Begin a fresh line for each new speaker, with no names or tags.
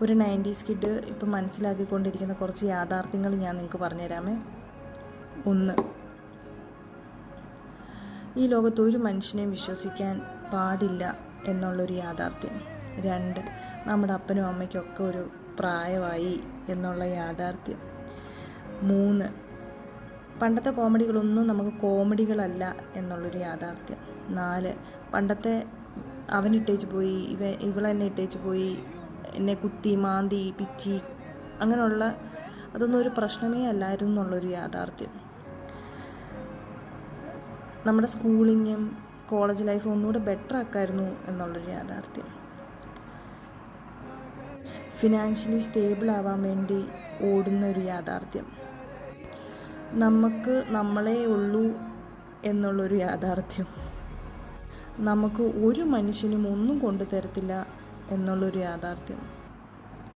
ഒരു 90s kid ഇപ്പം മനസ്സിലാക്കിക്കൊണ്ടിരിക്കുന്ന കുറച്ച് യാഥാർത്ഥ്യങ്ങൾ ഞാൻ നിങ്ങൾക്ക് പറഞ്ഞുതരാമേ. 1, ഈ ലോകത്ത് ഒരു മനുഷ്യനെയും വിശ്വസിക്കാൻ പാടില്ല എന്നുള്ളൊരു യാഥാർത്ഥ്യം. 2, നമ്മുടെ അപ്പനും അമ്മയ്ക്കൊക്കെ ഒരു പ്രായമായി എന്നുള്ള യാഥാർത്ഥ്യം. 3, പണ്ടത്തെ കോമഡികളൊന്നും നമുക്ക് കോമഡികളല്ല എന്നുള്ളൊരു യാഥാർത്ഥ്യം. 4, പണ്ടത്തെ അവനിട്ടേച്ച് പോയി, ഇവളെന്നെ ഇട്ടേച്ച് പോയി, എന്നെ കുത്തി മാന്തി പിച്ചി അങ്ങനെയുള്ള അതൊന്നും ഒരു പ്രശ്നമേ അല്ലായിരുന്നു എന്നുള്ളൊരു യാഥാർത്ഥ്യം. നമ്മുടെ സ്കൂളിങ്ങും കോളേജ് ലൈഫും ഒന്നുകൂടെ ബെറ്റർ ആക്കായിരുന്നു എന്നുള്ളൊരു യാഥാർത്ഥ്യം. ഫിനാൻഷ്യലി സ്റ്റേബിൾ ആവാൻ വേണ്ടി ഓടുന്ന ഒരു യാഥാർത്ഥ്യം. നമുക്ക് നമ്മളേ ഉള്ളൂ എന്നുള്ളൊരു യാഥാർത്ഥ്യം. നമുക്ക് ഒരു മനുഷ്യനും ഒന്നും കൊണ്ടു തരത്തില്ല എന്നുള്ളൊരു യാഥാർത്ഥ്യം.